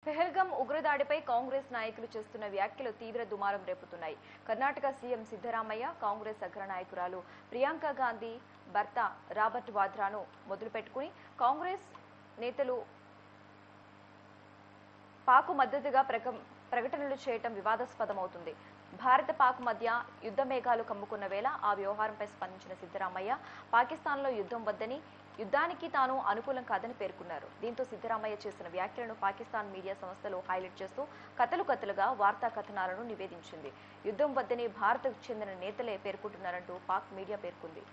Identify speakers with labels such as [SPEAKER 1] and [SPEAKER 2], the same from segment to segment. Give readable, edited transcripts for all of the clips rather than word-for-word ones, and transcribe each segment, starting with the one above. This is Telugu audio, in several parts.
[SPEAKER 1] పెహల్గాం ఉగ్రదాడిపై కాంగ్రెస్ నాయకులు చేస్తున్న వ్యాఖ్యలు తీవ్ర దుమారం రేపుతున్నాయి. కర్ణాటక సీఎం సిద్ధరామయ్య, కాంగ్రెస్ అగ్ర నాయకురాలు ప్రియాంక గాంధీ భర్త రాబర్ట్ వాద్రాను మొదలుపెట్టుకుని కాంగ్రెస్ నేతలు పాక్ మద్దతుగా ప్రకటనలు చేయటం వివాదాస్పదమవుతుంది. భారత పాక్ మధ్య యుద్ధ మేఘాలు కమ్ముకున్న వేళ ఆ వ్యవహారంపై స్పందించిన సిద్ధరామయ్య పాకిస్తాన్లో యుద్ధం వద్దని, యుద్ధానికి తాను అనుకూలం కాదని పేర్కొన్నారు. దీంతో సిద్ధరామయ్య చేసిన వ్యాఖ్యలను పాకిస్తాన్ మీడియా సంస్థలు హైలైట్ చేస్తూ కథలుగా వార్తా కథనాలను నివేదించింది. యుద్ధం వద్దని భారత్కు చెందిన నేతలే పేర్కొంటున్నారంటూ పాక్ మీడియా పేర్కొంది.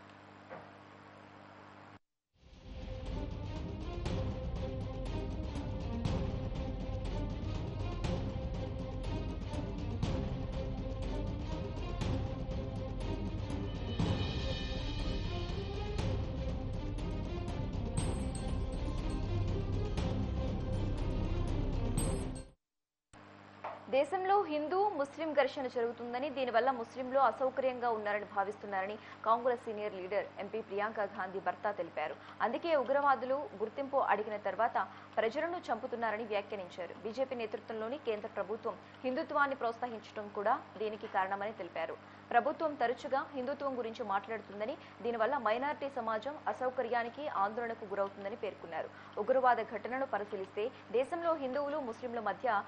[SPEAKER 1] దేశంలో హిందూ ముస్లిం ఘర్షణ జరుగుతుందని, దీనివల్ల ముస్లింలు అసౌకర్యంగా ఉన్నారని భావిస్తున్నారని Congress senior leader MP Priyanka Gandhi భర్త తెలిపారు. అందుకే ఉగ్రవాదులు గుర్తింపు అడిగిన తర్వాత ప్రజలను చంపుతున్నారని వ్యాఖ్యానించారు. బీజేపీ నేతృత్వంలోని కేంద్ర ప్రభుత్వం హిందుత్వాన్ని ప్రోత్సహించడం కూడా దీనికి కారణమని తెలిపారు. ప్రభుత్వం తరచుగా హిందుత్వం గురించి మాట్లాడుతుందని, దీనివల్ల మైనారిటీ సమాజం అసౌకర్యానికి, ఆందోళనకు గురవుతుందని పేర్కొన్నారు. ఉగ్రవాద ఘటనను పరిశీలిస్తే దేశంలో హిందువులు, ముస్లింల మధ్య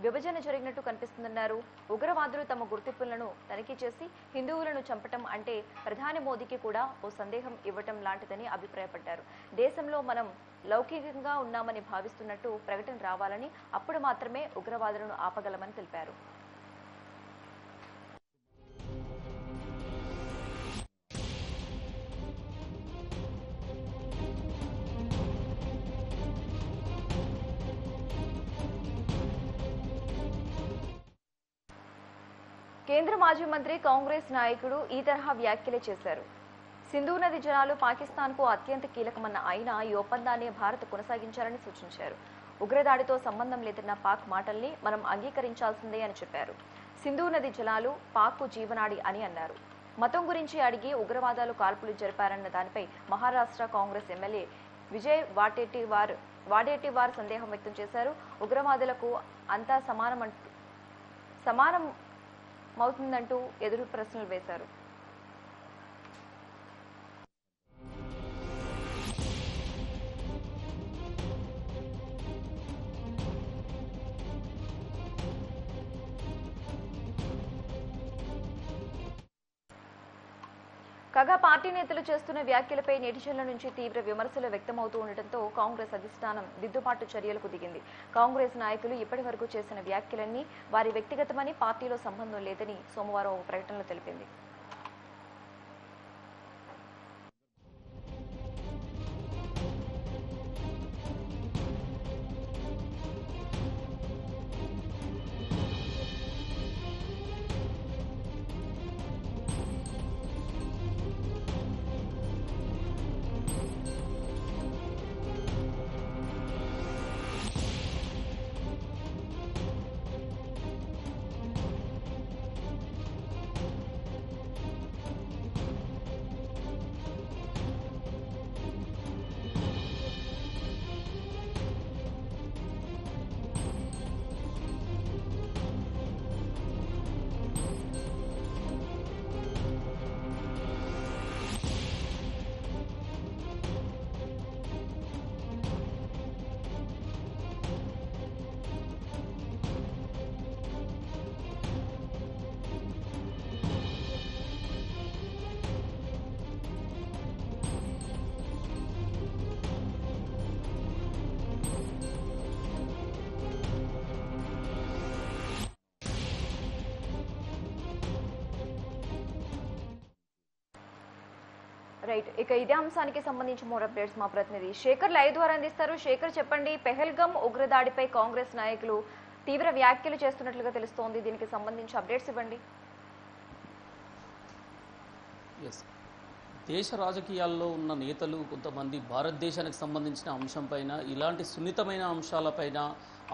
[SPEAKER 1] విభజన జరిగినట్టు కనిపిస్తుందన్నారు. ఉగ్రవాదులు తమ గుర్తింపులను తనిఖీ చేసి హిందువులను చంపటం అంటే ప్రధాని మోదీకి కూడా ఓ సందేహం ఇవ్వటం లాంటిదని అభిప్రాయపడ్డారు. దేశంలో మనం లౌకికంగా ఉన్నామని భావిస్తున్నట్టు ప్రకటన రావాలని, అప్పుడు మాత్రమే ఉగ్రవాదులను ఆపగలమని తెలిపారు. కేంద్ర మాజీ మంత్రి, కాంగ్రెస్ నాయకుడు ఈ తరహా వ్యాఖ్యలే చేశారు. సింధు నది జలాలు పాకిస్తాన్కు అత్యంత కీలకమన్న ఆయన ఈ ఒప్పందాన్ని భారత్ కొనసాగించాలని సూచించారు. ఉగ్రదాడితో సంబంధం లేదన్న పాక్ మాటల్ని మనం అంగీకరించాల్సిందే అని చెప్పారు. సింధు నది జలాలు పాక్కు జీవనాడి అని అన్నారు. మతం గురించి అడిగి ఉగ్రవాదాలు కాల్పులు జరిపారన్న దానిపై మహారాష్ట్ర కాంగ్రెస్ ఎమ్మెల్యే విజయ్ వాడేటివార్ సందేహం వ్యక్తం చేశారు. ఉగ్రవాదులకు అంతా సమానం అవుతుందంటూ ఎదురు ప్రశ్నలు వేశారు. కాగా పార్టీ నేతలు చేస్తున్న వ్యాఖ్యలపై నెటిజన్ల నుంచి తీవ్ర విమర్శలు వ్యక్తమవుతూ ఉండటంతో కాంగ్రెస్ అధిష్టానం దిద్దుబాటు చర్యలకు దిగింది. కాంగ్రెస్ నాయకులు ఇప్పటి వరకు చేసిన వ్యాఖ్యలన్నీ వారి వ్యక్తిగతమని, పార్టీలో సంబంధం లేదని సోమవారం ఒక ప్రకటనలో తెలిపింది. రైట్, ఇక ఇదే అంశానికి సంబంధించి మోర్ అప్డేట్స్ మా ప్రతినిధి శేఖర్ లైవ్ ద్వారా అందిస్తారు. శేఖర్ చెప్పండి, పెహల్గాం ఉగ్రదాడిపై కాంగ్రెస్ నాయకులు తీవ్ర వ్యాఖ్యలు చేస్తున్నట్లుగా తెలుస్తోంది. దీనికి సంబంధించి అప్డేట్స్ ఇవ్వండి.
[SPEAKER 2] దేశ రాజకీయాల్లో ఉన్న నేతలు కొంతమంది భారతదేశానికి సంబంధించిన అంశంపైన, ఇలాంటి సున్నితమైన అంశాలపైన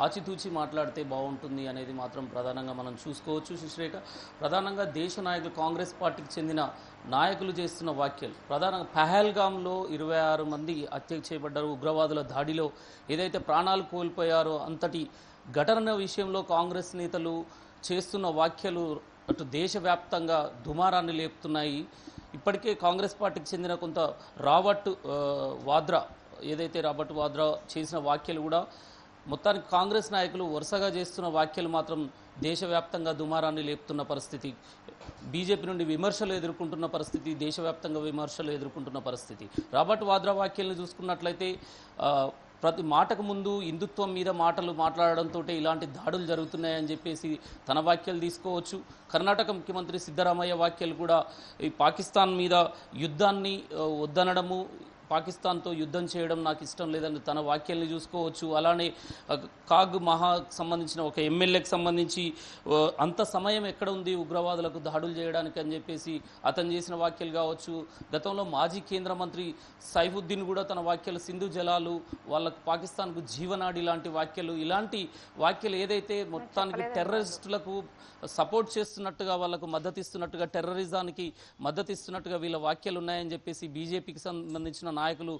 [SPEAKER 2] ఆచితూచి మాట్లాడితే బాగుంటుంది అనేది మాత్రం ప్రధానంగా మనం చూసుకోవచ్చు. సుశ్రేఖ, ప్రధానంగా దేశ నాయకులు, కాంగ్రెస్ పార్టీకి చెందిన నాయకులు చేస్తున్న వ్యాఖ్యలు ప్రధానంగా పహల్గాంలో 26 మంది హత్య చేయబడ్డారు. ఉగ్రవాదుల దాడిలో ఏదైతే ప్రాణాలు కోల్పోయారో అంతటి ఘటన విషయంలో కాంగ్రెస్ నేతలు చేస్తున్న వ్యాఖ్యలు అటు దేశవ్యాప్తంగా దుమారాన్ని లేపుతున్నాయి. ఇప్పటికే కాంగ్రెస్ పార్టీకి చెందిన కొంత వాద్రా రాబర్ట్ వాద్రా చేసిన వ్యాఖ్యలు కూడా మొత్తానికి కాంగ్రెస్ నాయకులు వరుసగా చేస్తున్న వ్యాఖ్యలు మాత్రం దేశవ్యాప్తంగా దుమారాన్ని లేపుతున్న పరిస్థితి. బీజేపీ నుండి విమర్శలు ఎదుర్కొంటున్న పరిస్థితి, దేశవ్యాప్తంగా విమర్శలు ఎదుర్కొంటున్న పరిస్థితి. రాబర్ట్ వాద్రా వ్యాఖ్యలను చూసుకున్నట్లయితే ప్రతి మాటకు ముందు హిందుత్వం మీద మాటలు మాట్లాడడంతో ఇలాంటి దాడులు జరుగుతున్నాయని చెప్పేసి తన వ్యాఖ్యలు తీసుకోవచ్చు. కర్ణాటక ముఖ్యమంత్రి సిద్ధరామయ్య వ్యాఖ్యలు కూడా ఈ పాకిస్తాన్ మీద యుద్ధాన్ని వద్దనడము, పాకిస్తాన్తో యుద్ధం చేయడం నాకు ఇష్టం లేదని తన వ్యాఖ్యల్ని చూసుకోవచ్చు. అలానే కాగ్ మహాకు సంబంధించిన ఒక ఎమ్మెల్యేకి సంబంధించి అంత సమయం ఎక్కడ ఉంది ఉగ్రవాదులకు దాడులు చేయడానికి అని చెప్పేసి అతను చేసిన వ్యాఖ్యలు కావచ్చు. గతంలో మాజీ కేంద్ర మంత్రి సైఫుద్దీన్ కూడా తన వ్యాఖ్యలు సింధు జలాలు వాళ్ళకు పాకిస్తాన్కు జీవనాడి లాంటి వ్యాఖ్యలు, ఇలాంటి వ్యాఖ్యలు ఏదైతే మొత్తానికి టెర్రరిస్టులకు సపోర్ట్ చేస్తున్నట్టుగా, వాళ్ళకు మద్దతిస్తున్నట్టుగా, టెర్రరిజానికి మద్దతిస్తున్నట్టుగా వీళ్ళ వ్యాఖ్యలు ఉన్నాయని చెప్పేసి బీజేపీకి సంబంధించిన నాయకులు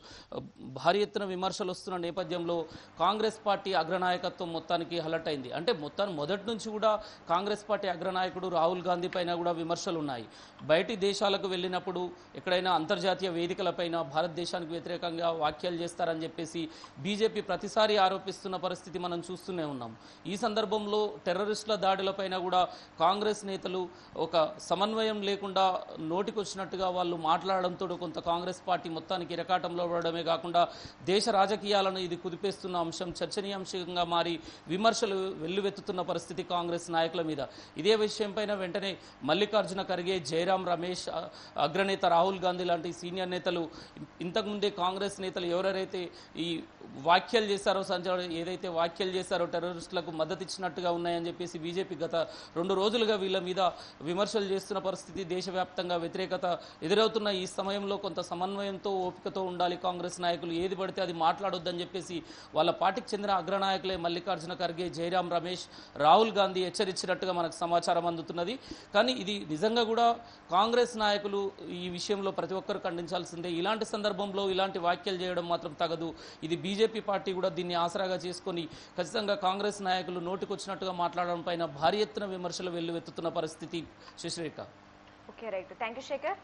[SPEAKER 2] భారీ ఎత్తున విమర్శలు వస్తున్న నేపథ్యంలో కాంగ్రెస్ పార్టీ అగ్రనాయకత్వం మొత్తానికి అలర్ట్ అయింది. అంటే మొదటి నుంచి కూడా కాంగ్రెస్ పార్టీ అగ్రనాయకుడు రాహుల్ గాంధీ పైన కూడా విమర్శలు ఉన్నాయి. బయటి దేశాలకు వెళ్ళినప్పుడు ఎక్కడైనా అంతర్జాతీయ వేదికలపైన భారతదేశానికి వ్యతిరేకంగా వ్యాఖ్యలు చేస్తారని చెప్పేసి బీజేపీ ప్రతిసారి ఆరోపిస్తున్న పరిస్థితి మనం చూస్తూనే ఉన్నాం. ఈ సందర్భంలో టెర్రరిస్టుల దాడులపైన కూడా కాంగ్రెస్ నేతలు ఒక సమన్వయం లేకుండా నోటికొచ్చినట్టుగా వాళ్ళు మాట్లాడడంతో కొంత కాంగ్రెస్ పార్టీ మొత్తానికి ఇరకాటంలో పడడమే కాకుండా దేశ రాజకీయాలను ఇది కుదిపేస్తున్న అంశం చర్చనీయాంశంగా మారి విమర్శలు వెల్లువెత్తుతున్న పరిస్థితి కాంగ్రెస్ నాయకుల మీద. ఇదే విషయంపైన వెంటనే మల్లికార్జున ఖర్గే, జయరాం రమేష్, అగ్రనేత రాహుల్ గాంధీ లాంటి సీనియర్ నేతలు, ఇంతకుముందే కాంగ్రెస్ నేతలు ఎవరెవరైతే ఈ వ్యాఖ్యలు చేశారో, ఏదైతే వ్యాఖ్యలు చేశారో టెర్రరిస్టులకు మద్దతు ఇచ్చినట్టుగా ఉన్నాయని చెప్పేసి బీజేపీ గత 2 రోజులుగా వీళ్ళ మీద విమర్శలు చేస్తున్న పరిస్థితి. దేశవ్యాప్తంగా వ్యతిరేకత ఎదురవుతున్న ఈ సమయంలో కొంత సమన్వయంతో, ఓపికతో ఉండాలి కాంగ్రెస్ నాయకులు. ఏది పడితే అది మాట్లాడొద్దని చెప్పేసి వాళ్ళ పార్టీకి చెందిన అగ్రనాయకులే మల్లికార్జున ఖర్గే, జయరాం రమేష్, రాహుల్ గాంధీ హెచ్చరించినట్టుగా మనకు సమాచారం అందుతున్నది. కానీ ఇది నిజంగా కూడా కాంగ్రెస్ నాయకులు ఈ విషయంలో ప్రతి ఒక్కరు ఖండించాల్సిందే. ఇలాంటి సందర్భంలో ఇలాంటి వ్యాఖ్యలు చేయడం మాత్రం తగదు. ఇది బీజేపీ పార్టీ కూడా దీన్ని ఆసరాగా చేసుకొని ఖచ్చితంగా కాంగ్రెస్ నాయకులు నోటికొచ్చినట్టుగా మాట్లాడడం పైన భారీ ఎత్తున విమర్శలు వెల్లువెత్తుతున్న పరిస్థితి. Sasirekha.
[SPEAKER 1] Okay, right. Thank you Shekhar.